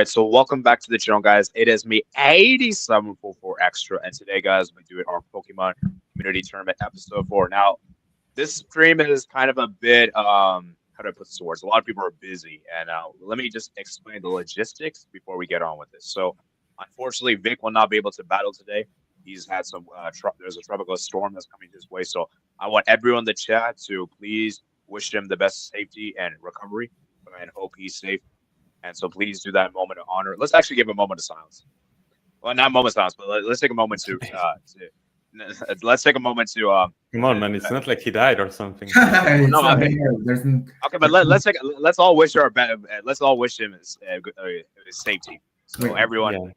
right, so welcome back to the channel, guys. It is me, 8744 Extra, and today, guys, we're doing our Pokemon Community Tournament episode 4. Now, this stream is kind of a bit, how do I put this to words? A lot of people are busy, and let me just explain the logistics before we get on with this. So, unfortunately, Vic will not be able to battle today. He's had some, there's a tropical storm that's coming his way, so I want everyone in the chat to please wish him the best safety and recovery, and hope he's safe. And so please do that moment of honor. Let's actually give a moment of silence. Well, not moment of silence, but let's take a moment let's take a moment to Come on, man! It's not like he died or something. no, It's not okay. there. Okay, but let's all wish let's all wish him his safety. So Wait, everyone,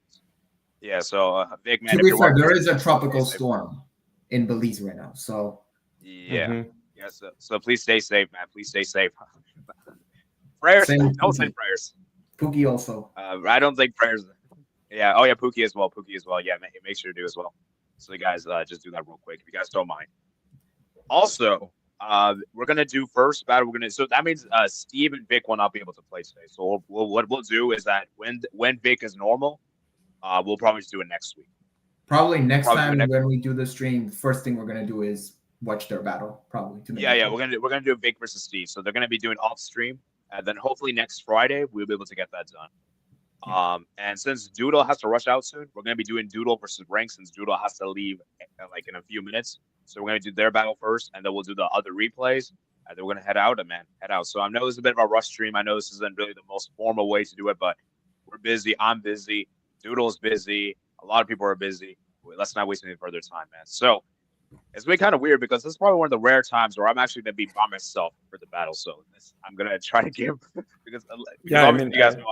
yeah. So Vic, man, to if be you're fair, watching there this, is a tropical stay safe. storm in Belize right now. So Yeah, yeah. So please stay safe, man. Please stay safe. Prayers. Same with Don't say Pookie. prayers. Pookie also. I don't think prayers. Yeah. Oh yeah, Pookie as well. Pookie as well. Yeah, make sure to do as well. So you guys just do that real quick if you guys don't mind. Also, we're gonna do first battle. So that means Steve and Vic will not be able to play today. So what we'll do is that when Vic is normal, we'll probably just do it next week. Probably next time when we do the stream, first thing we're gonna do is watch their battle. Probably to make we're gonna do Vic versus Steve. So they're gonna be doing off stream, and then hopefully next Friday we'll be able to get that done. And since Doodle has to rush out soon, we're gonna be doing Doodle versus Renk since Doodle has to leave like in a few minutes. So we're gonna do their battle first, and then we'll do the other replays, and then we're gonna head out. So I know it's a bit of a rush stream. I know this isn't really the most formal way to do it, but we're busy. I'm busy. Doodle's busy. A lot of people are busy. Let's not waste any further time, man. So it's been kind of weird because this is probably one of the rare times where I'm actually gonna be by myself for the battle. So I'm gonna try to give because obviously you guys know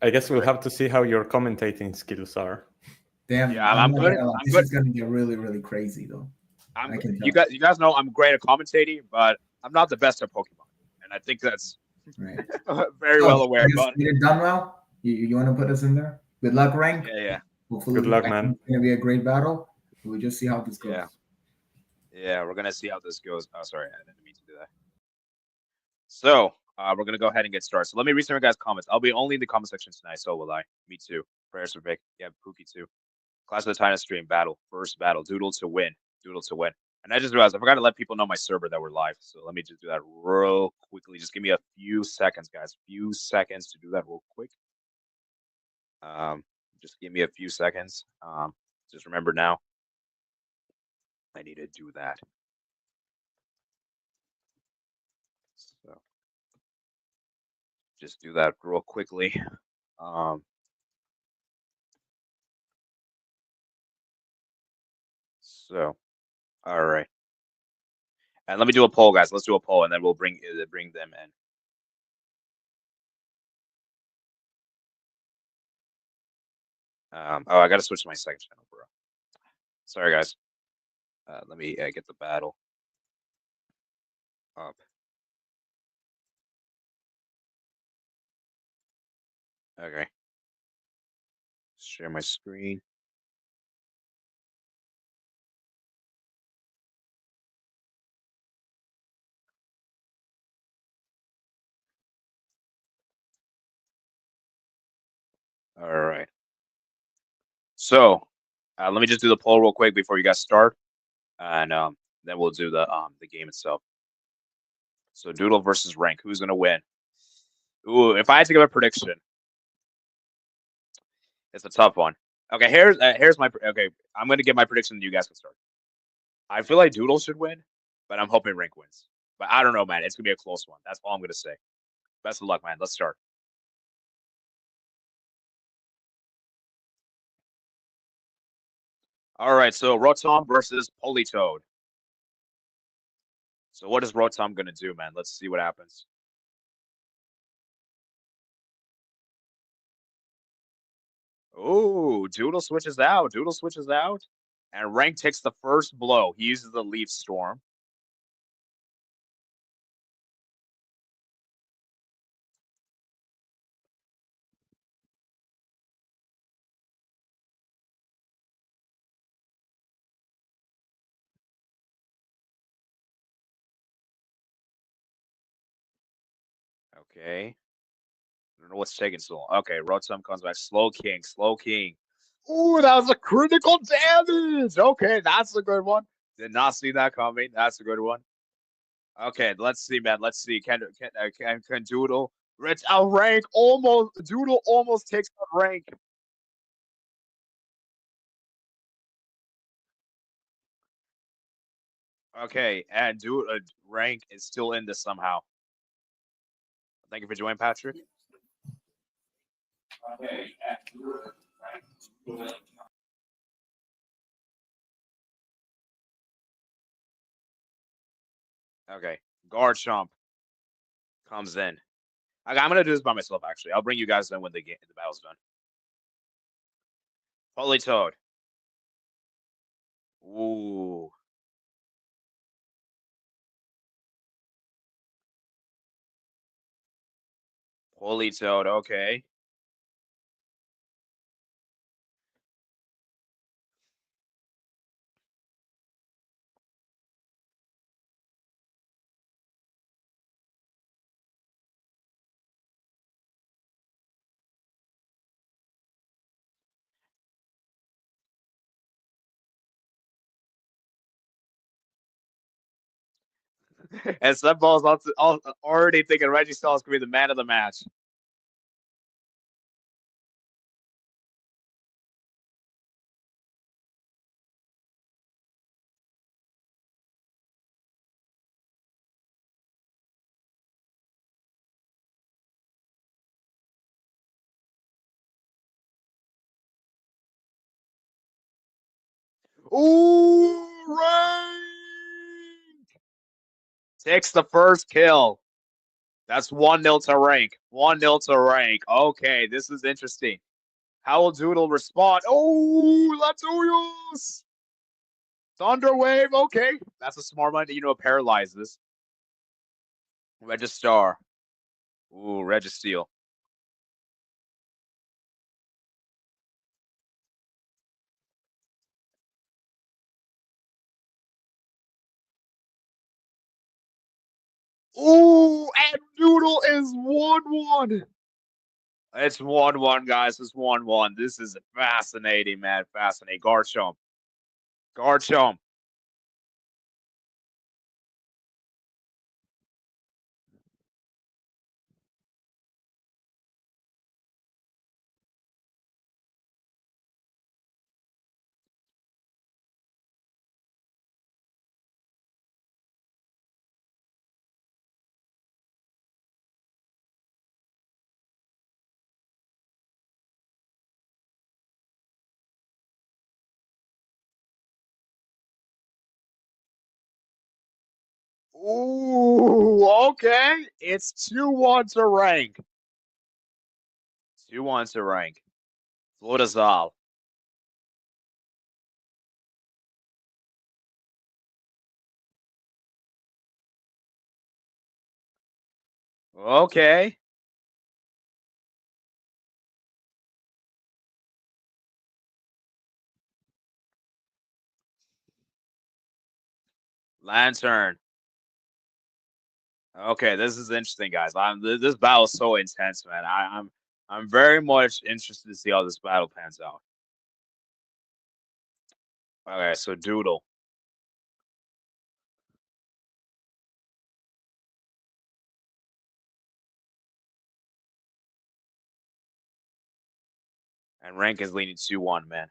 I guess we'll have to see how your commentating skills are. Damn, yeah, I'm good. This is gonna get really, really crazy though. You guys know I'm great at commentating, but I'm not the best at Pokemon, and I think that's right. very well aware. But you did done well. You want to put us in there? Good luck, Renk. Yeah. Hopefully, good luck, man. It's gonna be a great battle. We'll just see how this goes. Yeah, we're gonna see how this goes. Oh, sorry, I didn't mean to do that. So we're gonna go ahead and get started. So let me read some of your guys' comments. I'll be only in the comment section tonight, so will I. Me too. Prayers for Vic. Yeah, Pookie too. Clash of the Titans stream battle. First battle. Doodle to win. Doodle to win. And I just realized I forgot to let people know my server that we're live. So let me just do that real quickly. Just give me a few seconds, guys. Few seconds to do that real quick. Just give me a few seconds. Just remember now. I need to do that. So just do that real quickly. So, all right. And let me do a poll, guys. Let's do a poll, and then we'll bring them in. Oh, I got to switch to my second channel, bro. Sorry, guys. Let me get the battle up. Okay. Share my screen. All right. So, let me just do the poll real quick before you guys start, and then we'll do the game itself. So, Doodle versus Renk. Who's gonna win? Ooh, if I had to give a prediction, it's a tough one. Okay, here's my okay. I'm gonna give my prediction. And you guys can start. I feel like Doodle should win, but I'm hoping Renk wins. But I don't know, man. It's gonna be a close one. That's all I'm gonna say. Best of luck, man. Let's start. All right, so Rotom versus Politoed. So what is Rotom gonna do, man? Let's see what happens. Oh, Doodle switches out. Doodle switches out. And Renk takes the first blow. He uses the Leaf Storm. Okay. I don't know what's taking so long. Okay, Rotom comes back. Slow King, Slow King. Ooh, that was a critical damage. Okay, that's a good one. Did not see that coming. That's a good one. Okay, let's see, man. Let's see. Can Doodle reach out Renk? Almost Doodle almost takes out Renk. Okay, and Renk is still in this somehow. Thank you for joining, Patrick. Okay, okay. Garchomp comes in. Okay, I'm gonna do this by myself. Actually, I'll bring you guys in when the battle's done. Politoed. Ooh. Politoed. Okay. And Seb Ball is already thinking Registeel is going to be the man of the match. Ooh, Renk takes the first kill. That's 1-0 to Renk. 1-0 to Renk. Okay, this is interesting. How will Doodle respond? Oh, Latios! Thunder Wave. Okay, that's a smart one. Paralyzes. Registar. Ooh, Registeel. Ooh, and Doodle is 1-1. It's 1-1, guys. It's 1-1. This is fascinating, man. Fascinating. Garchomp. Garchomp. Ooh, okay. It's 2-1 to Renk. 2-1 to Renk. Flutazal. Okay. Lantern. Okay, this is interesting, guys. This battle is so intense, man. I'm very much interested to see how this battle pans out. Okay, so Doodle. And Renk is leading 2-1, man.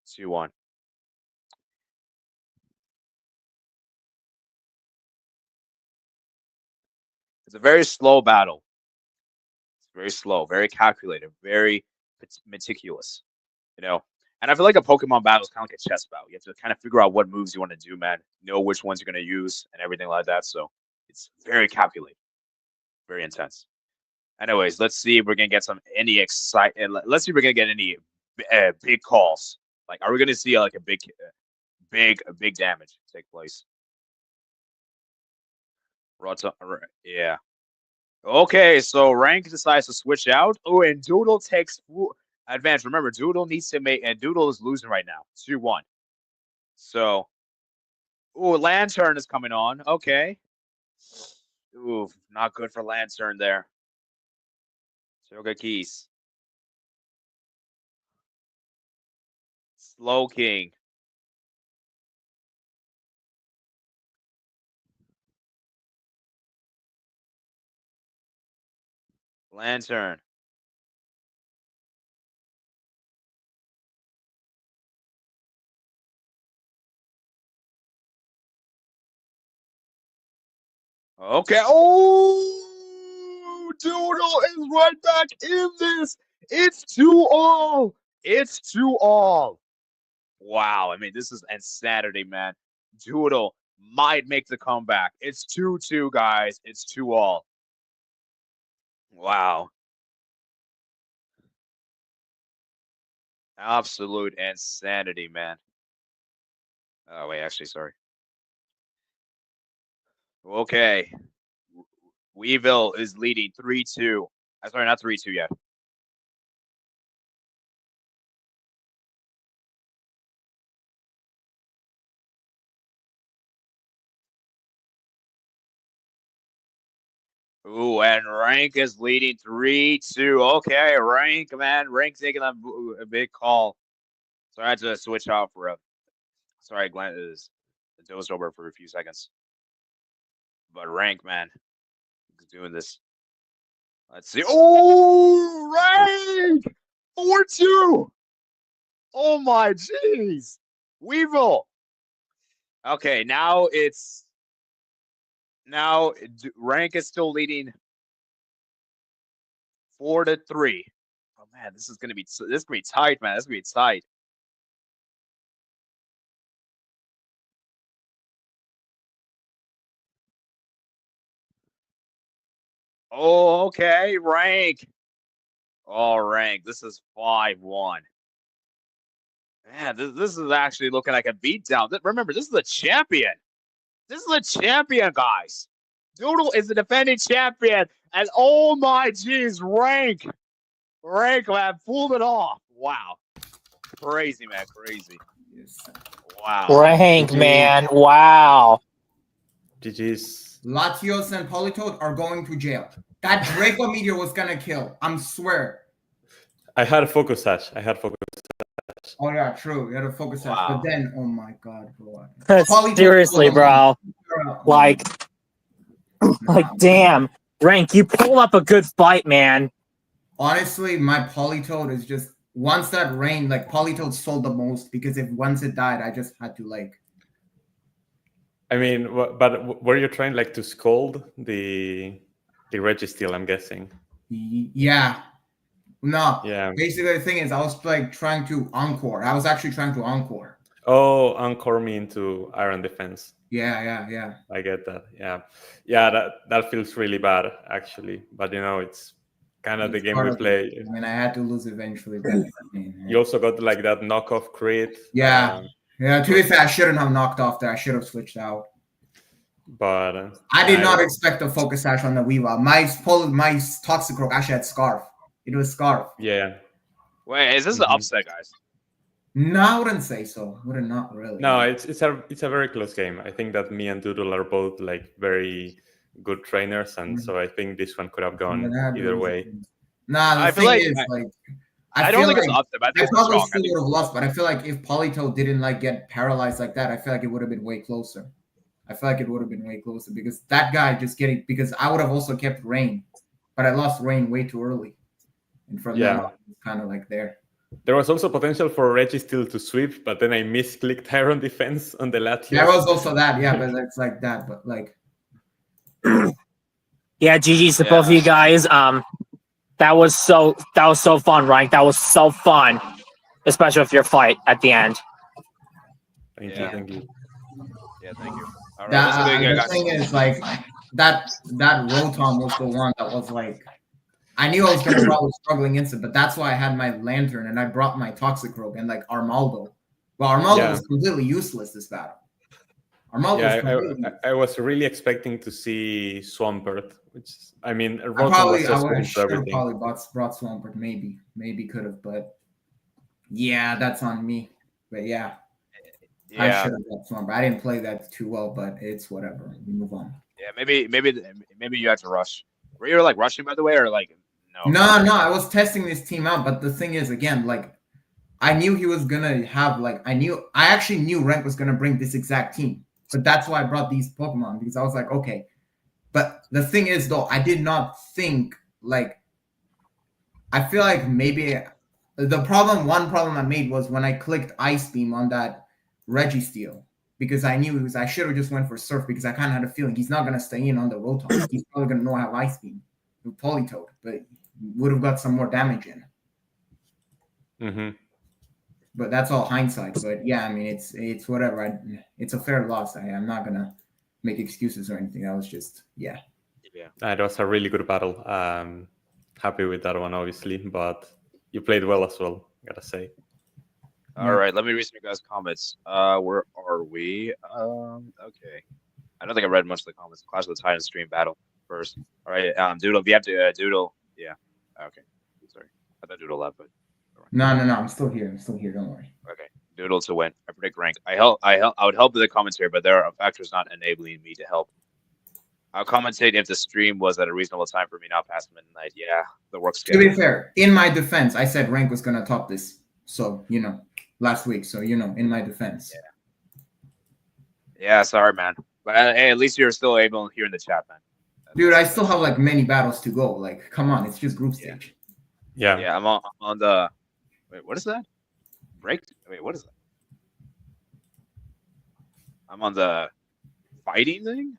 2-1. It's a very slow battle. It's very slow, very calculated, very meticulous. You know, and I feel like a Pokemon battle is kind of like a chess battle. You have to kind of figure out what moves you want to do, man. Know which ones you're going to use and everything like that. So it's very calculated, very intense. Anyways, let's see if we're gonna get any Let's see if we're gonna get any big calls. Like, are we gonna see like a big damage take place? Yeah. Okay, so Renk decides to switch out. Oh, and Doodle takes full advantage. Remember, Doodle needs to make, and Doodle is losing right now, 2-1. So, ooh, Lantern is coming on. Okay. Ooh, not good for Lantern there. Yoga Keys. Slow King. Lantern. Okay. Oh, Doodle is right back in this. It's 2-all. It's 2-all. Wow. I mean, this is insanity, man. Doodle might make the comeback. It's 2-2, guys. It's 2-all. Wow. Absolute insanity, man. Oh, wait, actually, sorry. Okay. Weevil is leading 3-2. Sorry, not 3-2 yet. Ooh, and Renk is leading 3-2. Okay, Renk, man. Renk taking a big call. So I had to switch off for a. Sorry, Glenn is dozed over for a few seconds. But Renk, man, is doing this. Let's see. Oh, Renk! 4-2. Oh my jeez. Weevil. Okay, now Renk is still leading 4-3. Oh man, this is gonna be tight, man. This is gonna be tight. Oh, okay, Renk. Oh, Renk. This is 5-1. Man, this is actually looking like a beatdown. Remember, this is the champion. This is the champion, guys. Doodle is the defending champion, and oh my jeez, Renk, man, pulled it off. Wow, crazy, man, crazy. Wow, Renk, man, wow. GG's. Latios and Polytoad are going to jail. That Draco meteor was gonna kill. I'm swear. I had a focus sash. Oh yeah, true. You had a focus sash, but then, oh my god, bro. Seriously, bro. Like, damn, Renk, you pulled up a good fight, man. Honestly, my Polytoad is just once that rain, like Polytoad sold the most because if once it died, I just had to like. I mean, but were you trying like to scold the Registeel? I'm guessing. Yeah. No. Yeah. Basically, the thing is, I was like trying to encore. I was actually trying to encore. Oh, encore me into Iron Defense. Yeah. I get that. Yeah. That feels really bad, actually. But you know, it's kind of the game we play. I mean, I had to lose eventually. But, you also got like that knockoff crit. Yeah. To be fair, I shouldn't have knocked off there. I should have switched out. But I did not expect a focus sash on the Weavile. My Toxicroak actually had Scarf. It was Scarf. Yeah. Wait, is this the upset, guys? No, I wouldn't say so. Not really. No, it's a very close game. I think that me and Doodle are both like very good trainers, and so I think this one could have gone either way. Nah, the thing is, like, I don't think it's upset. I think it's probably strong. still would have lost, but I feel like if Polytoad didn't like get paralyzed like that, I feel like it would have been way closer. Because that guy because I would have also kept Rain, but I lost Rain way too early. And from then on, it's kind of like there. There was also potential for Registeel to sweep, but then I misclicked Iron Defense on the Latios. There was also that, but it's like that, but like. Yeah, GG's to both of you guys. That was so fun, right? That was so fun, especially with your fight at the end. Thank you. Yeah, thank you. All right, the thing is, like, that Rotom was the one that was like, I knew I was going to probably struggling instant, but that's why I had my Lantern and I brought my Toxicroak and like Armaldo. Well, Armaldo was completely useless this battle. I was really expecting to see Swampert, which I mean, I would have probably brought Swampert, maybe could have, but yeah, that's on me. But yeah. I should have brought Swampert. I didn't play that too well, but it's whatever. We move on. Yeah, maybe you had to rush. Were you like rushing, by the way, or like No, I was testing this team out, but the thing is, again, like, I knew he was gonna have, like, I actually knew Renk was gonna bring this exact team, but that's why I brought these Pokemon, because I was like, okay. But the thing is, though, I did not think, like, I feel like maybe one problem I made was when I clicked Ice Beam on that Registeel, because I knew I should have just went for Surf, because I kind of had a feeling he's not gonna stay in on the Rotom. He's probably gonna know I have Ice Beam with Politoed, but would have got some more damage in. Mm-hmm. But that's all hindsight. But yeah, I mean, it's whatever. It's a fair loss. I'm not gonna make excuses or anything. That was just Yeah. It was a really good battle. Happy with that one, obviously, but you played well as well, gotta say. All right, let me read some of you guys' comments. Where are we? Okay. I don't think I read much of the comments. Clash of the Titans stream battle first. All right, Doodle, if you have to, Doodle, yeah. Okay, sorry. I thought Doodle left, but. No. I'm still here. Don't worry. Okay, Doodle to win. I predict Renk. I would help with the commentary, but there are factors not enabling me to help. I'll commentate if the stream was at a reasonable time for me, not past midnight. Yeah, the work schedule. To be fair, in my defense, I said Renk was gonna top this. So last week. So in my defense. Yeah, sorry, man. But hey, at least you're still able to hear in the chat, man. Dude, I still have like many battles to go. Like, come on, it's just group stage. Yeah. I'm on the. Wait, what is that? Break? Wait, what is that? I'm on the fighting thing?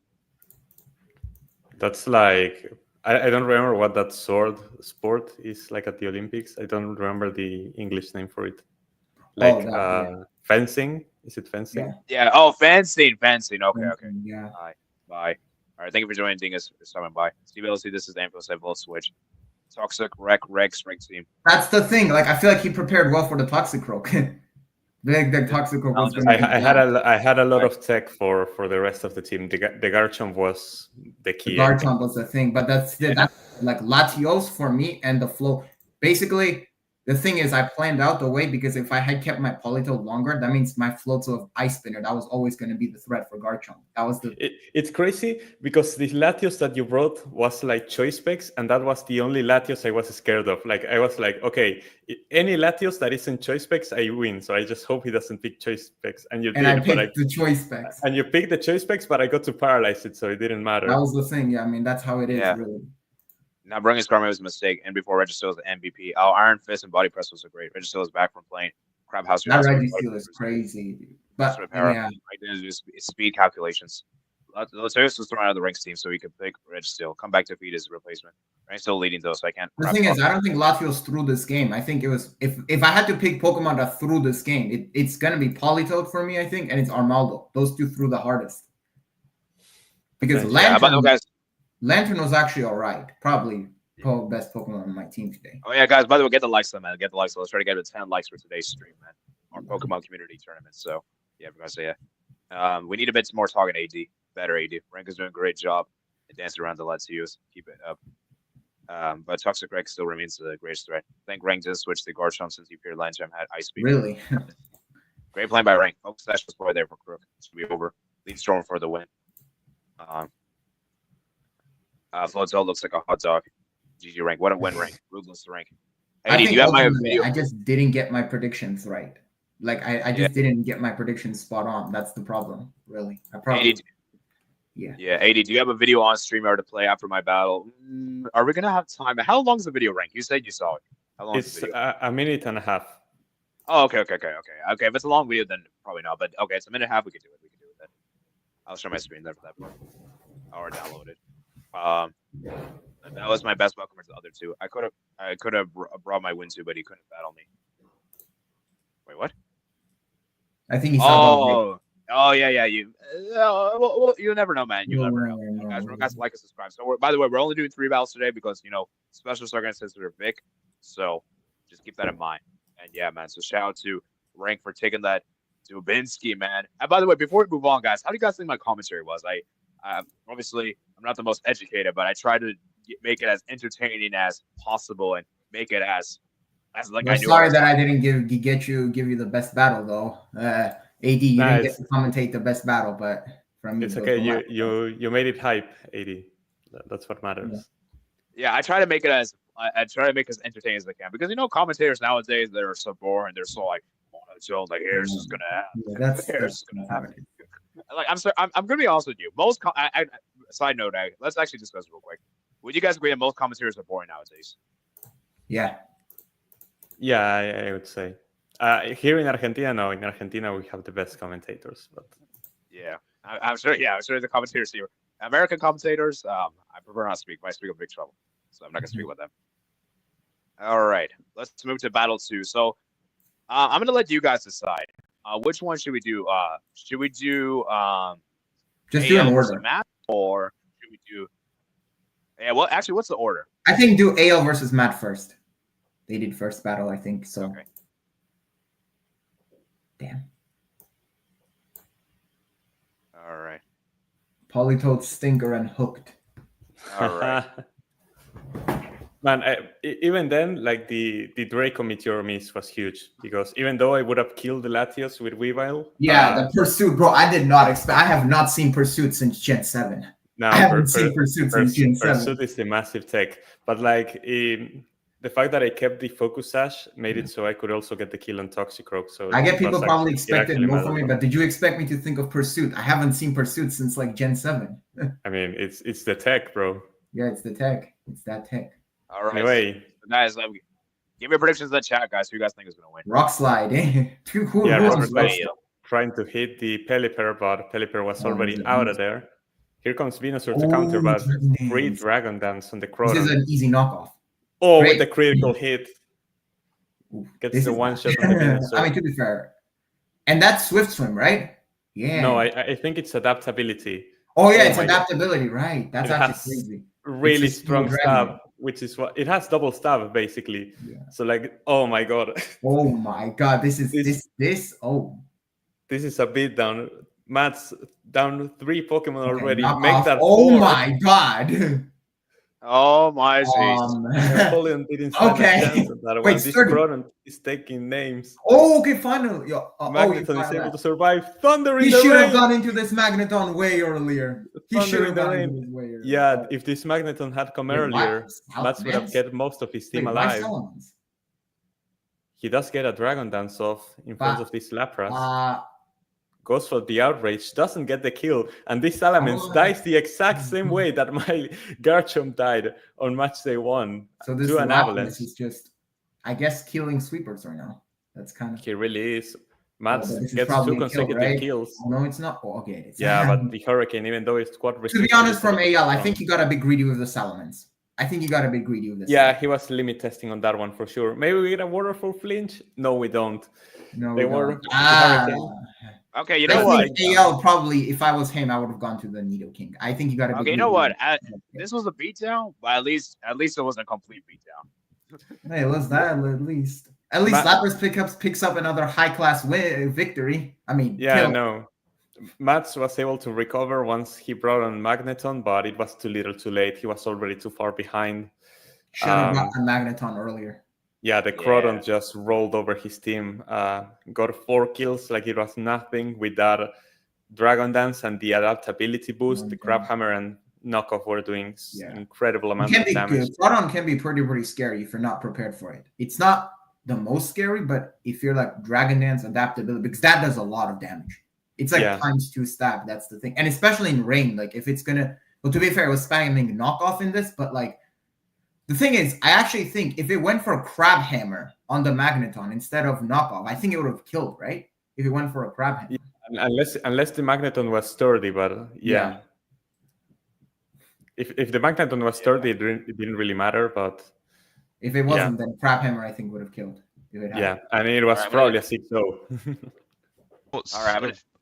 That's like, I don't remember what that sport is like at the Olympics. I don't remember the English name for it. Like fencing? Is it fencing? Yeah. Oh, fencing. Okay. Yeah. Bye. All right. Thank you for joining. Dingus. Someone bye. Steve LC, this is Amphil Seb Ball Switch. Toxic Rex team. That's the thing. Like, I feel like he prepared well for the Toxic Croak. The Toxic Croak was I had a lot of tech for the rest of the team. The Garchomp was the key. The Garchomp was the thing, but that's like Latios for me and the flow. Basically, the thing is, I planned out the way, because if I had kept my Politoed longer, that means my Floatzel of Ice Spinner, that was always going to be the threat for Garchomp. That was It's crazy, because the Latios that you brought was like Choice Specs, and that was the only Latios I was scared of. Like, I was like, okay, any Latios that isn't Choice Specs, I win. So I just hope he doesn't pick Choice Specs. And I picked the Choice Specs. And you picked the Choice Specs, but I got to paralyze it, so it didn't matter. That was the thing. Yeah, I mean, that's how it is, really. Now, bringing Skarmory was a mistake, and before Registeel was the MVP. Oh, Iron Fist and Body Press was so great. Registeel is back from playing Crab House. That Registeel is crazy. But, yeah. I did just speed calculations. Latios was thrown out of the Renks team, so he could pick Registeel. Come back to feed his replacement. Renk's still leading, though, so I can't. The thing is, I don't think Latios threw this game. I think it was, if I had to pick Pokemon that threw this game, it's going to be Politoed for me, I think, and it's Armaldo. Those two threw the hardest. Because Lantern was actually all right. Probably best Pokemon on my team today. Oh, yeah, guys, by the way, get the likes, though, man. Get the likes. Let's try to get to 10 likes for today's stream, man. Our Pokemon community tournament. So, yeah, we're going to say yeah. We need a bit more talking AD. Better AD. Renk is doing a great job and dancing around the Latios. Keep it up. But Toxic Rex still remains the greatest threat. I think Renk did switch to Garchomp since he appeared last time had Ice Beam. Really? Great playing by Renk. Focus Dash was probably there for Crook. This will be over. Lead Storm for the win. Floatzel looks like a hot dog. GG Renk. What a win, Renk. Ruthless Renk. Hey, do you have my video? I just didn't get my predictions right. Like, I just didn't get my predictions spot on. That's the problem, really. I probably... Yeah, AD, do you have a video on StreamYard to play after my battle? Are we going to have time? How long is the video, Renk? You said you saw it. How long is the video? A minute and a half. Oh, okay. Okay, if it's a long video, then probably not. But, okay, it's a minute and a half. We can do it. Then. I'll share my screen there for that part. Or download it. That was my best welcome to the other two. I could have brought my Winsu, but he couldn't battle me. Wait, what? I think he saw Oh yeah. You never know, man. You never know. Guys, like and subscribe. So by the way, we're only doing 3 battles today because special circumstances are Vic. So just keep that in mind. And yeah, man. So shout out to Renk for taking that Dubinsky, man. And by the way, before we move on, guys, how do you guys think my commentary was? Obviously I'm not the most educated, but I try to make it as entertaining as possible and make it as like I knew. Sorry that I didn't give you the best battle though. AD, you didn't get to commentate the best battle, but from me, it's okay. You made it hype, AD. That's what matters. Yeah, I try to make it as I try to make it as entertaining as I can because commentators nowadays they're so boring. They're so like monotone. Like here's just gonna happen. Yeah, that's gonna happen. Like I'm sorry, I'm gonna be honest with you. Most side note, let's actually discuss real quick. Would you guys agree that most commentators are boring nowadays? Yeah. Yeah, I would say. Here in Argentina, no. In Argentina, we have the best commentators. But yeah, I'm sure. Yeah, I'm sure the commentators here, American commentators. I prefer not to speak. I speak of big trouble, so I'm not gonna speak about them. All right, let's move to Battle 2. So, I'm gonna let you guys decide. Which one should we do? Should we do just do an AL order, Matt, or should we do? Yeah, well, actually, what's the order? I think do AL versus Matt first. They did first battle, I think. So. Okay. Damn. All right. Polytoad, Stinker, and Hooked. All right. Man, even then, like the Draco Meteor miss was huge because even though I would have killed the Latios with Weavile. Yeah, the Pursuit, bro. I did not expect. I have not seen Pursuit since Gen 7. No, I haven't seen Pursuit since Gen 7. Pursuit is the massive tech, but like the fact that I kept the Focus Sash made it so I could also get the kill on Toxicroak. So I get people probably expected more from me, but did you expect me to think of Pursuit? I haven't seen Pursuit since like Gen 7. I mean, it's the tech, bro. Yeah, it's the tech. It's that tech. All right. Anyway, so guys, give me predictions in the chat, guys. Who you guys think is gonna win? Rock Slide, eh? Trying to hit the Pelipper, but Pelipper was already out of there. Here comes Venusaur to counter, but free Dragon Dance on the Croton. This is an easy knockoff. Oh, with the critical hit. Gets the one shot on the Venusaur. I mean, to be fair. And that's Swift Swim, right? Yeah. No, I think it's adaptability. Oh, yeah, it's adaptability, right? That's actually crazy. Really strong stab, which is what it has double stab basically. Yeah. So like, oh my god. Oh my god, this is this. Oh, this is a beat down. Matt's down 3 Pokemon already. Make that. Oh 4. My god. Oh my jeez. Napoleon didn't stand a chance at that. Wait, this Croton is taking names. Oh, okay, finally. Magneton is able to survive. Thunder in the rain. He should have gone into this Magneton way earlier. He should have gone into this way earlier. Yeah, if this Magneton had come earlier, Matt would have get most of his team alive. He does get a Dragon Dance off in front of this Lapras. Goes for the outrage, doesn't get the kill, and this Salamence dies the exact same way that my Garchomp died on match day 1. So this Lapras is just, I guess, killing sweepers right now. That's kind of. He really is. Matt gets 2 consecutive kills. Oh, no, it's not. Oh, okay. It's but the Hurricane, even though it's quad restricted. To be honest, from AL, I think he got a bit greedy with the Salamence. I think you got to be greedy with this. Yeah, he was limit testing on that one for sure. Maybe we get a Waterfall Flinch? No, we don't. No, they we were. don't. Okay, you know what? AL probably, if I was him, I would have gone to the Nido King. I think you got to be. Okay, you know what? This was a beatdown, but at least it wasn't a complete beatdown. Hey, let's that at least. At least Lapras picks up another high class victory. I mean, no. Mats was able to recover once he brought on Magneton, but it was too little too late. He was already too far behind. Should have got a Magneton earlier. Yeah, the Croton just rolled over his team. Got 4 kills like it was nothing with that Dragon Dance and the adaptability boost. The Crab Hammer and Knockoff were doing incredible amount of damage. Croton can be pretty scary if you're not prepared for it. It's not the most scary, but if you're like Dragon Dance adaptability, because that does a lot of damage. It's like ×2 stab. That's the thing. And especially in rain, like if it's gonna, well, to be fair, I was spamming knockoff in this, but like the thing is, I actually think if it went for a Crab Hammer on the Magneton instead of knockoff, I think it would have killed, right? If it went for a Crab Hammer. Yeah, unless the Magneton was sturdy, but If the Magneton was sturdy, it didn't really matter, but if it wasn't, then Crab Hammer I think would have killed. And it was probably a 6-0.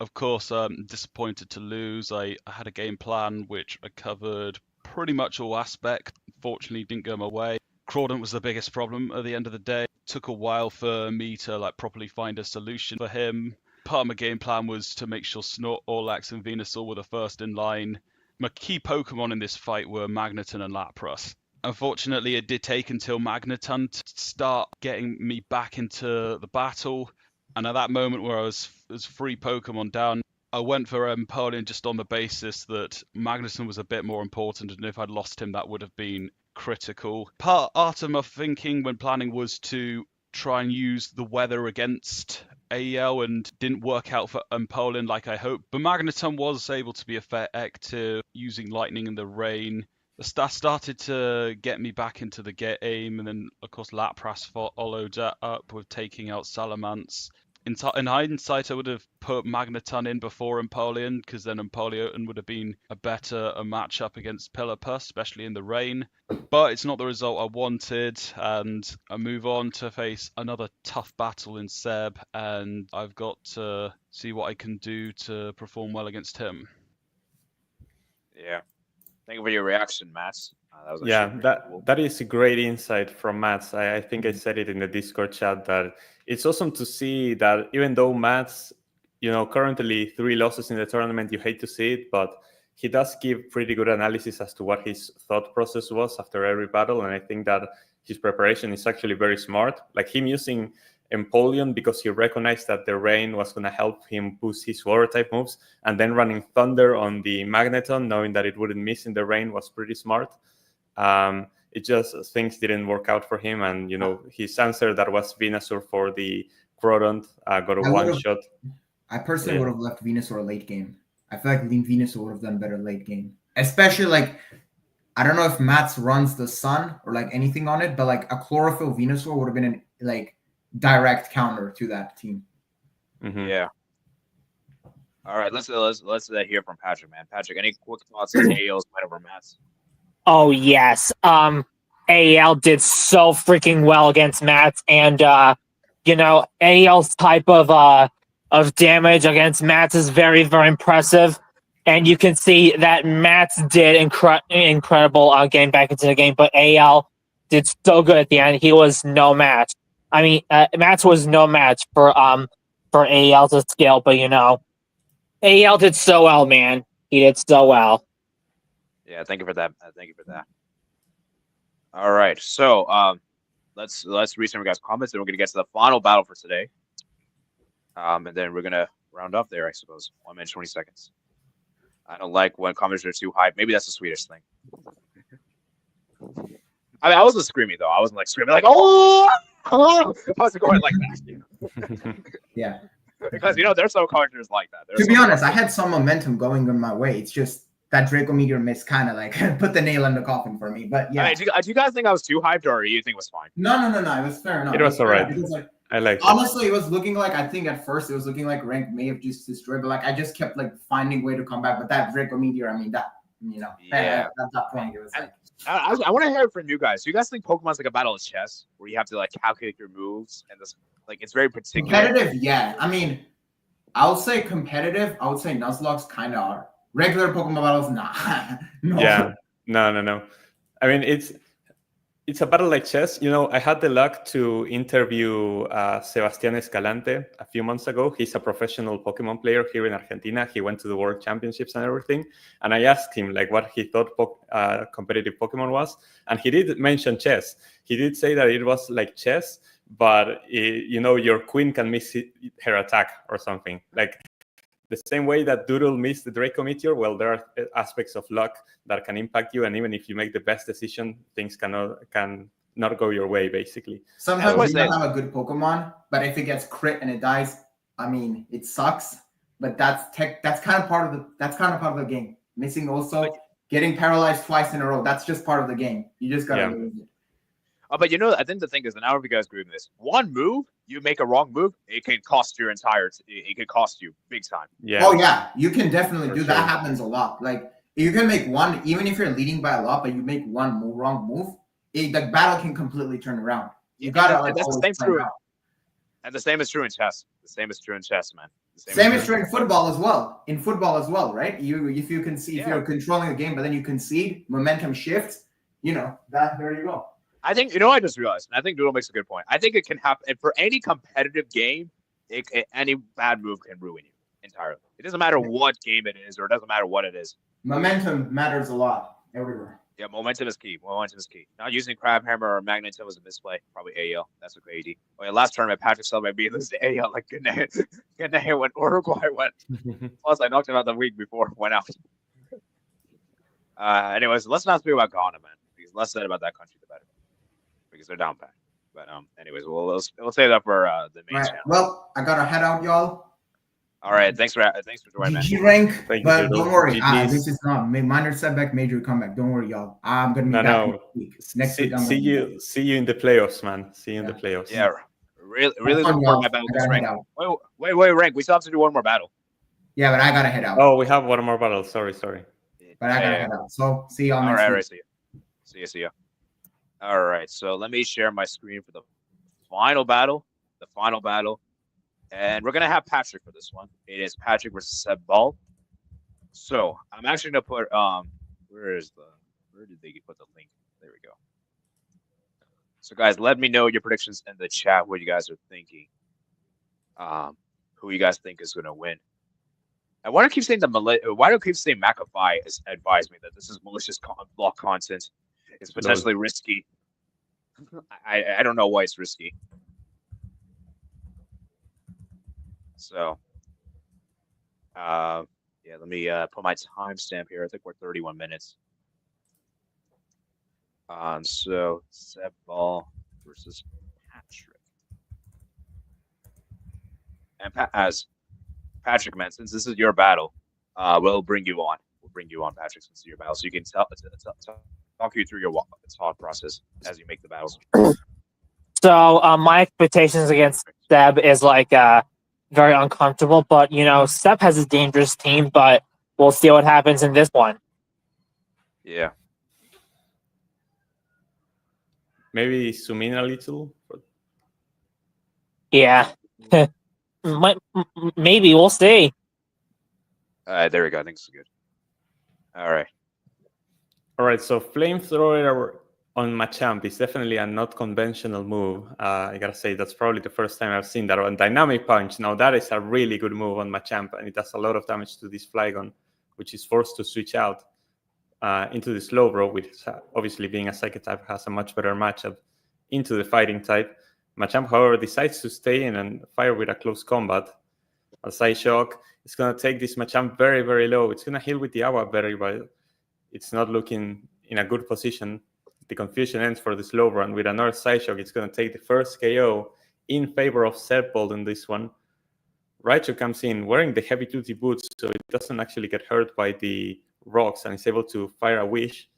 Of course, disappointed to lose. I had a game plan which I covered pretty much all aspects. Fortunately, didn't go my way. Crawdon was the biggest problem at the end of the day. Took a while for me to properly find a solution for him. Part of my game plan was to make sure Snorlax and Venusaur were the first in line. My key Pokemon in this fight were Magneton and Lapras. Unfortunately, it did take until Magneton to start getting me back into the battle. And at that moment where I was 3 Pokemon down, I went for Empoleon just on the basis that Magneton was a bit more important, and if I'd lost him, that would have been critical. Part of my thinking when planning was to try and use the weather against AEL and didn't work out for Poland like I hoped. But Magneton was able to be effective using lightning and the rain. That started to get me back into the game, and then of course Lapras followed that up with taking out Salamence. In hindsight, I would have put Magneton in before Empoleon, because then Empoleon would have been a better matchup against Pillarpus, especially in the rain. But it's not the result I wanted, and I move on to face another tough battle in Seb, and I've got to see what I can do to perform well against him. Yeah. Thank you for your reaction, Matt. That is a great insight from Matt. I think I said it in the Discord chat that it's awesome to see that even though Matt's, currently 3 losses in the tournament, you hate to see it, but he does give pretty good analysis as to what his thought process was after every battle, and I think that his preparation is actually very smart. Like him using Empoleon because he recognized that the rain was going to help him boost his water type moves, and then running Thunder on the Magneton, knowing that it wouldn't miss in the rain, was pretty smart. It just, things didn't work out for him, and his answer that was Venusaur for the Crodont got a one-shot. I personally would have left Venusaur late game. I feel like Venusaur would have done better late game, especially like, I don't know if Mats runs the Sun or like anything on it, but like a Chlorophyll Venusaur would have been an like direct counter to that team. Mm-hmm. Yeah. All right, let's hear from Patrick, man. Patrick, any quick thoughts on AEL's fight over Mats? Oh yes. AEL did so freaking well against Mats, and AEL's type of damage against Mats is very, very impressive. And you can see that Mats did incredible getting back into the game, but AEL did so good at the end. He was no match. I mean, Mats was no match for AEL to scale, but AEL did so well, man. He did so well. Yeah, thank you for that. All right, so let's read some of you guys' comments, and we're gonna get to the final battle for today. And then we're gonna round up there, I suppose. 1 minute 20 seconds. I don't like when comments are too hype. Maybe that's the Swedish thing. I mean, I wasn't screaming though. I wasn't like screaming like oh. I wasn't going like that. Yeah. Because there's some commenters like that. To be honest, I had some momentum going on my way. It's just that Draco Meteor miss kind of like put the nail in the coffin for me. But yeah. Do you guys think I was too hyped, or you think it was fine? No. It was fair enough. It was alright. I like. Honestly, it was looking like, I think at first it was looking like Renk may have just destroyed, but like I just kept like finding way to come back. But that Draco Meteor, I mean that at that point it was like. I want to hear it from you guys. Do you guys think Pokemon's like a battle of chess where you have to like calculate your moves and this like it's very particular? Competitive, yeah. I mean, I would say competitive. I would say Nuzlocke kind of are. Regular Pokemon battles, nah. No. Yeah, no. I mean, it's a battle like chess. I had the luck to interview Sebastián Escalante a few months ago. He's a professional Pokemon player here in Argentina. He went to the World Championships and everything. And I asked him like what he thought competitive Pokemon was. And he did mention chess. He did say that it was like chess, but your queen can miss her attack or something. Like the same way that Doodle missed the Draco Meteor, well, there are aspects of luck that can impact you, and even if you make the best decision, things cannot go your way, basically. Sometimes you don't have a good Pokemon, but if it gets crit and it dies, I mean, it sucks. But that's kind of part of the game. Missing also, getting paralyzed twice in a row, that's just part of the game. You just gotta lose it. But I think the thing is, and I don't know if you guys agree with this. One move, you make a wrong move, it can cost your it can cost you big time. Yeah. Oh yeah, you can definitely do sure. that. Happens a lot. Like you can make one, even if you're leading by a lot, but you make one wrong move, the battle can completely turn around. You gotta like. That's the same true. And the same is true in chess. The same is true in chess, man. Same is true in football as well. In football as well, right? If you concede, if you're controlling the game, but then you concede, momentum shifts. There you go. I think I just realized, and I think Doodle makes a good point. I think it can happen for any competitive game. Any bad move can ruin you entirely. It doesn't matter what game it is, or it doesn't matter what it is. Momentum matters a lot everywhere. Yeah, momentum is key. Not using Crab Hammer or Magneton was a misplay. Probably AEL. That's a good AD. Oh yeah, last tournament Patrick celebrated being lose to AEL like good day when Uruguay went. Plus I knocked him out the week before went out. Anyways, let's not speak about Ghana, man. less said about that country, the better, because they're down pat. But anyways, we'll save that for the main channel. Well, I gotta head out, y'all. All right, thanks for joining, man. GG Renk, Thank you, but Doodle. don't worry. GGs. This is not minor setback, major comeback. Don't worry, y'all. I'm gonna be back next week. Next week, I'm see you in the playoffs, man. See you in the playoffs. Yeah, really looking forward to my battle with Renk. Wait, Renk. We still have to do one more battle. Yeah, but I gotta head out. Oh, we have one more battle. Sorry. But I gotta head out. So see y'all next week. All right, see you. All right, so let me share my screen for the final battle. And we're going to have Patrick for this one. It is Patrick versus Seb Ball. So I'm actually going to put, where did they put the link? There we go. So guys, let me know your predictions in the chat, what you guys are thinking. Who you guys think is going to win. And why do I keep saying McAfee has advised me that this is malicious block content? It's potentially risky. I don't know why it's risky. So, yeah, let me put my timestamp here. I think we're 31 minutes. So Seb Ball versus Patrick. And as Patrick, man, since this is your battle, we'll bring you on. Patrick, since it's your battle, so you can talk you through your thought process as you make the battles. So my expectations against Seb is like very uncomfortable, but Seb has a dangerous team, but we'll see what happens in this one. Yeah. Maybe zoom in a little. Yeah. Maybe we'll see. There we go. I think it's good. All right. So flamethrower on Machamp is definitely a not conventional move. I gotta say that's probably the first time I've seen that. On Dynamic Punch, now that is a really good move on Machamp, and it does a lot of damage to this Flygon, which is forced to switch out into the Slowbro, which obviously being a Psychic type has a much better matchup into the Fighting type. Machamp, however, decides to stay in and fire with a close combat. A Side Shock is going to take this Machamp very, very low. It's going to heal with the Awa Berry, but it's not looking in a good position. The confusion ends for the Slowbro, and with another Side Shock, it's going to take the first KO in favor of Seb Ball in this one. Raichu comes in wearing the heavy-duty boots, so it doesn't actually get hurt by the rocks, and is able to fire a Wish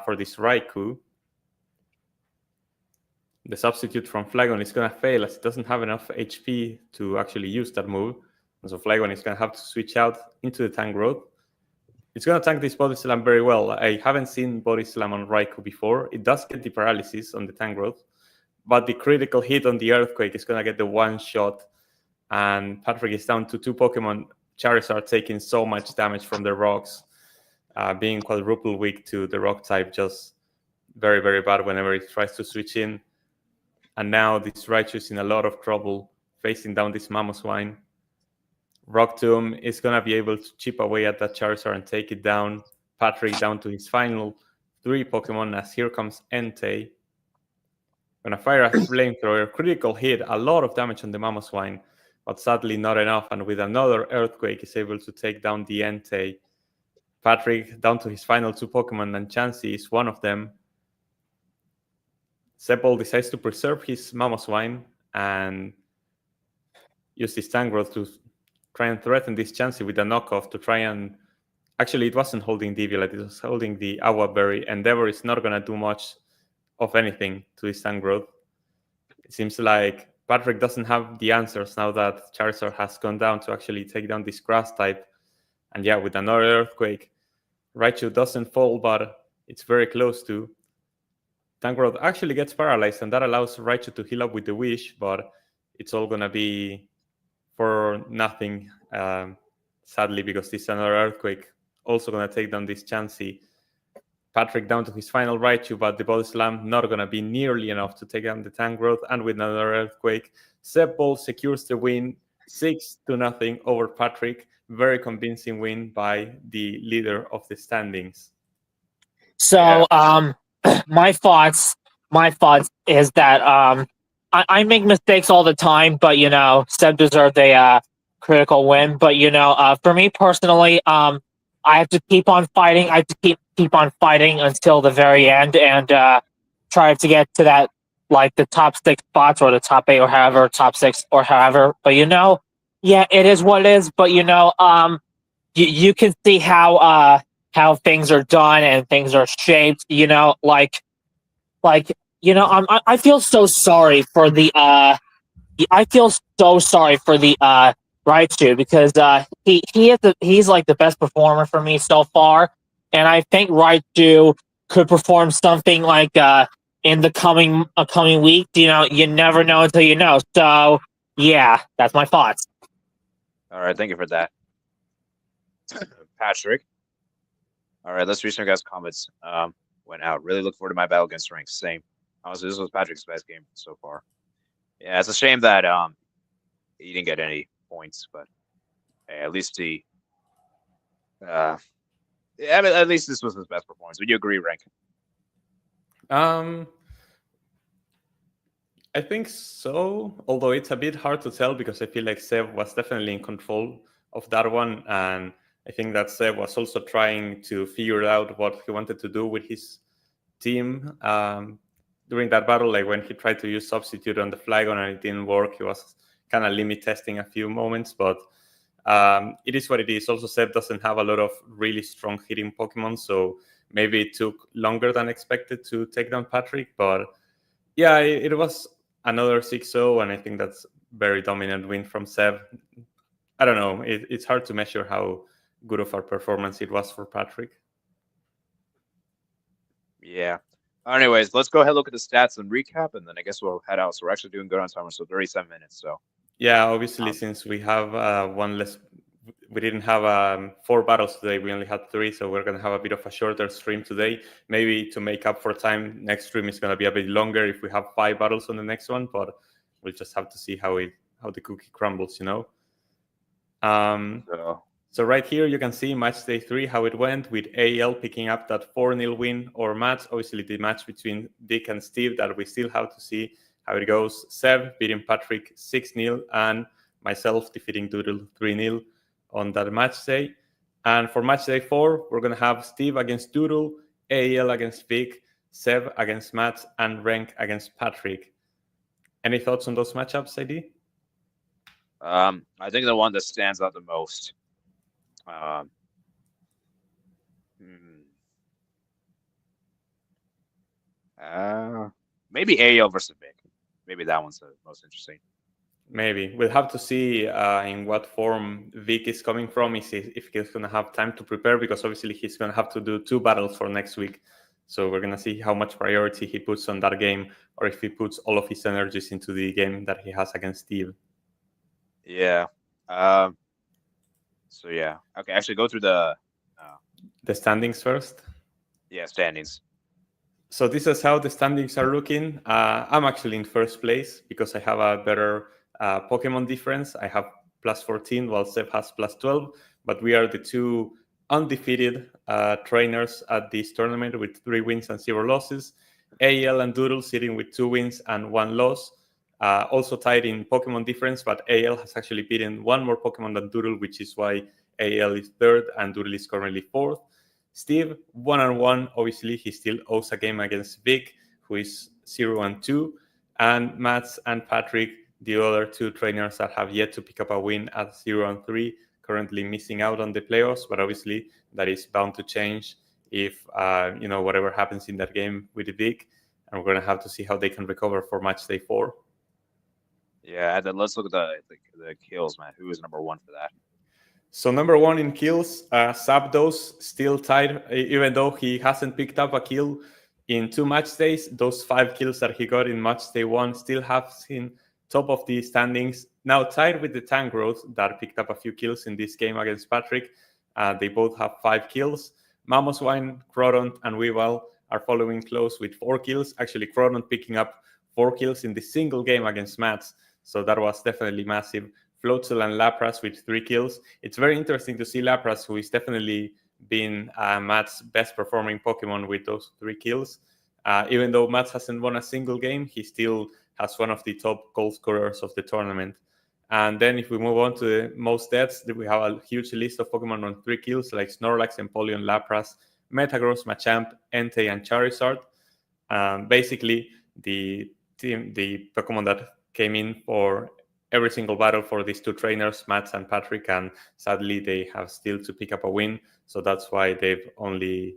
for this Raikou. The substitute from Flygon is going to fail as it doesn't have enough HP to actually use that move. And so Flygon is going to have to switch out into the Tank Growth. It's going to tank this Body Slam very well. I haven't seen Body Slam on Raikou before. It does get the paralysis on the Tank Growth, but the critical hit on the Earthquake is going to get the one shot. And Patrick is down to 2 Pokemon. Charizard taking so much damage from the rocks. Being quadruple weak to the rock type, just very, very bad whenever it tries to switch in. And now this Raichu is in a lot of trouble facing down this Mamoswine. Rock Tomb is going to be able to chip away at that Charizard and take it down. Patrick down to his final 3 Pokemon as here comes Entei. Going to fire a Flamethrower. Critical hit, a lot of damage on the Mamoswine, but sadly not enough. And with another Earthquake, is able to take down the Entei. Patrick down to his final 2 Pokemon, and Chansey is one of them. Seb Ball decides to preserve his Mamoswine and use his Tank Growth to try and threaten this Chansey with a knockoff to try and... Actually, it wasn't holding Diviolite, it was holding the Awa Berry. Endeavor is not going to do much of anything to his Tank Growth. It seems like Patrick doesn't have the answers now that Charizard has gone down to actually take down this Grass type. And yeah, with another Earthquake, Raichu doesn't fall, but it's very close to. Tank Growth actually gets paralyzed, and that allows Raichu to heal up with the Wish, but it's all going to be for nothing, sadly, because this is another Earthquake. Also going to take down this Chansey. Patrick down to his final Raichu, but the Body Slam not going to be nearly enough to take down the Tank Growth, and with another Earthquake, Seb Ball secures the win, 6-0 over Patrick. Very convincing win by the leader of the standings. So, my thoughts is that I make mistakes all the time, but Seb deserved a critical win. But for me personally, I have to keep on fighting. I have to keep keep on fighting until the very end and try to get to that, like, the top 6 spots or the top 8 or however, top 6 or however. But yeah, it is what it is. But you can see how things are done and things are shaped. I feel so sorry for the Raichu because he's like the best performer for me so far, and I think Raichu could perform something like in the coming week. You never know until you know. So yeah, that's my thoughts. All right, thank you for that, Patrick. All right, let's read some guys' comments. Went out. Really look forward to my battle against Renk. Same. Honestly, this was Patrick's best game so far. Yeah, it's a shame that he didn't get any points, but hey, at least he. Yeah, I mean, at least this was his best performance. Would you agree, Renk? I think so, although it's a bit hard to tell because I feel like Seb was definitely in control of that one, and I think that Seb was also trying to figure out what he wanted to do with his team during that battle. Like when he tried to use Substitute on the Flygon and it didn't work, he was kind of limit testing a few moments, but it is what it is. Also, Seb doesn't have a lot of really strong hitting Pokemon, so maybe it took longer than expected to take down Patrick, but yeah, it was another 6-0, and I think that's very dominant win from Seb. I don't know. It's hard to measure how good of a performance it was for Patrick. Yeah. Anyways, let's go ahead and look at the stats and recap, and then I guess we'll head out. So we're actually doing good on timer, so 37 minutes. So yeah, obviously, since we have one less, we didn't have 4 battles today. We only had 3, so we're gonna have a bit of a shorter stream today. Maybe to make up for time, next stream is gonna be a bit longer if we have 5 battles on the next one. But we'll just have to see how the cookie crumbles, So right here you can see match day 3 how it went with AL picking up that 4-0 win over Mats. Obviously, the match between Vic and Steve that we still have to see how it goes. Seb beating Patrick 6-0 and myself defeating Doodle 3-0 on that match day. And for match day 4, we're going to have Steve against Doodle, AL against Vic, Seb against Matt, and Renk against Patrick. Any thoughts on those matchups, ID? I think the one that stands out the most. Maybe AL versus Vic. Maybe that one's the most interesting. Maybe. We'll have to see in what form Vic is coming from, if he's going to have time to prepare, because obviously he's going to have to do 2 battles for next week. So we're going to see how much priority he puts on that game, or if he puts all of his energies into the game that he has against Steve. Yeah. So yeah. Okay, actually go through the standings first. Yeah, standings. So this is how the standings are looking. I'm actually in first place because I have a better Pokemon difference. I have +14 while Seb has +12, but we are the 2 undefeated trainers at this tournament with 3 wins and 0 losses. AL and Doodle sitting with 2 wins and 1 loss. Also tied in Pokemon difference, but AL has actually beaten 1 more Pokemon than Doodle, which is why AL is 3rd and Doodle is currently 4th. Steve, 1-1. Obviously, he still owes a game against Vic, who is 0-2. And Mats and Patrick, the other 2 trainers that have yet to pick up a win at 0-3, currently missing out on the playoffs. But obviously, that is bound to change if whatever happens in that game with Vic. And we're going to have to see how they can recover for match day 4. Yeah, and then let's look at the kills, man. Who is number 1 for that? So number 1 in kills, Zapdos still tied, even though he hasn't picked up a kill in 2 match days. Those 5 kills that he got in match day 1 still have him top of the standings. Now tied with the Tangrowth that picked up a few kills in this game against Patrick. They both have 5 kills. Mamoswine, Crodont, and Weavile are following close with 4 kills. Actually, Crodont picking up 4 kills in the single game against Mats. So that was definitely massive. Floatzel and Lapras with 3 kills. It's very interesting to see Lapras, who is definitely been Matt's best performing Pokemon with those 3 kills. Even though Matt hasn't won a single game, he still has one of the top goal scorers of the tournament. And then if we move on to the most deaths, we have a huge list of Pokemon on 3 kills, like Snorlax, Empoleon, Lapras, Metagross, Machamp, Entei, and Charizard. Basically, the Pokemon that came in for every single battle for these two trainers, Mats and Patrick, and sadly they have still to pick up a win. So that's why they've only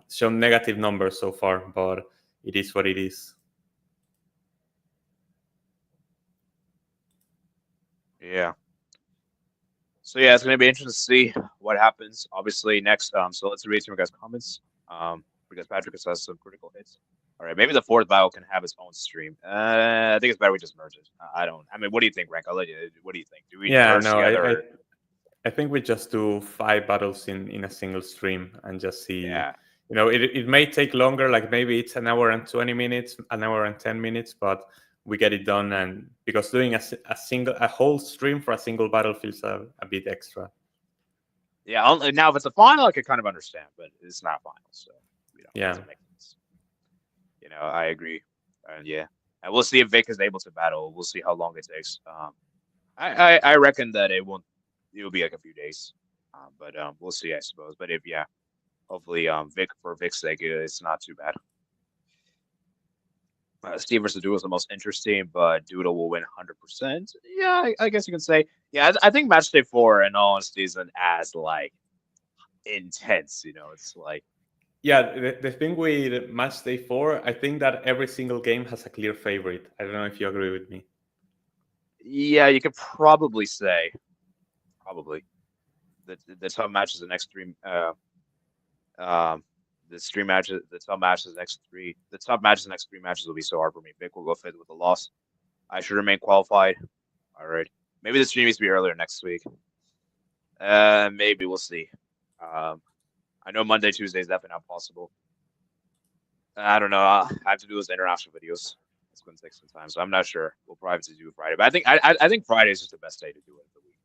shown negative numbers so far, but it is what it is. Yeah. So yeah, it's gonna be interesting to see what happens. Obviously, next. So let's read some of you guys' comments. Because Patrick has some critical hits. All right, maybe the fourth battle can have its own stream. I think it's better we just merge it. I don't. I mean, what do you think, Renk? I'll let you. What do you think? Do we merge together? I think we just do 5 battles in a single stream and just see. Yeah. You know, it may take longer. Like maybe it's an hour and 20 minutes, an hour and 10 minutes, but we get it done. And because doing a whole stream for a single battle feels a bit extra. Yeah. Now, if it's a final, I could kind of understand, but it's not a final, so it doesn't make sense. I agree, and yeah, and we'll see if Vic is able to battle. We'll see how long it takes. I reckon that it won't. It'll be like a few days, but we'll see, I suppose. But hopefully, for Vic's sake, it's not too bad. Steve versus Doodle is the most interesting, but Doodle will win 100%. Yeah, I guess you can say. Yeah, I think match day 4, in all honesty, isn't as like intense. It's like. Yeah, the thing with match day 4, I think that every single game has a clear favorite. I don't know if you agree with me. Yeah, you could probably say. The top matches the next 3. The top matches the next 3. The top matches the next 3 matches will be so hard for me. Vic will go 5th with a loss. I should remain qualified. All right. Maybe the stream needs to be earlier next week. Maybe we'll see. I know Monday, Tuesday is definitely not possible. I don't know. I have to do those international videos. It's going to take some time, so I'm not sure. We'll probably have to do Friday, but I think Friday is just the best day to do it of the week.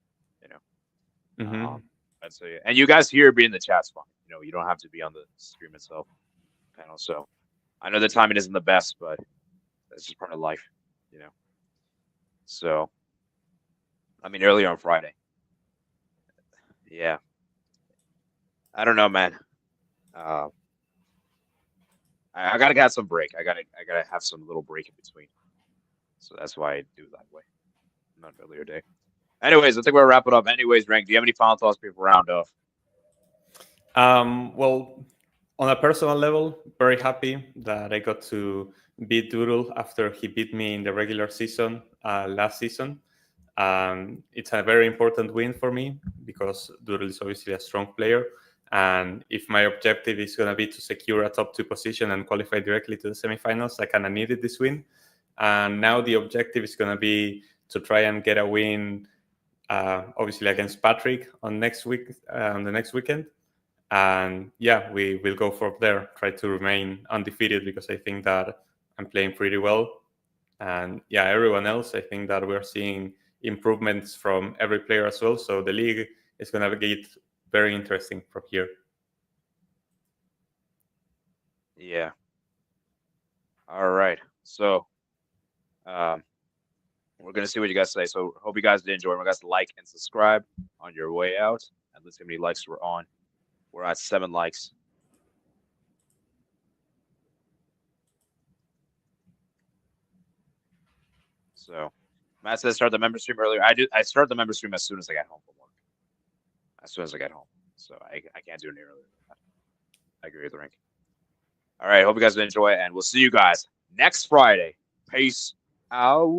I'd say, and you guys here be in the chat's fine. You don't have to be on the stream itself panel. So I know the timing isn't the best, but that's just part of life. So I mean, earlier on Friday. Yeah. I don't know, man. I gotta get some break. I gotta have some little break in between. So that's why I do it that way. Not earlier day. Anyways, I think we'll wrap it up. Anyways, Renk, do you have any final thoughts before we round off? Well, on a personal level, very happy that I got to beat Doodle after he beat me in the regular season last season. It's a very important win for me because Doodle is obviously a strong player. And if my objective is going to be to secure a top 2 position and qualify directly to the semifinals, I kind of needed this win. And now the objective is going to be to try and get a win, obviously against Patrick on the next weekend. And yeah, we will go from there, try to remain undefeated because I think that I'm playing pretty well. And yeah, everyone else, I think that we're seeing improvements from every player as well. So the league is going to get very interesting from here. Yeah. All right. So we're going to see what you guys say. So hope you guys did enjoy. Remember, guys, like and subscribe on your way out. And let's see how many likes we're on. We're at 7 likes. So Matt says start the member stream earlier. I start the member stream as soon as I get home from work. As soon as I get home. So I can't do it any earlier than that. I agree with Renk. All right. Hope you guys enjoy, and we'll see you guys next Friday. Peace out.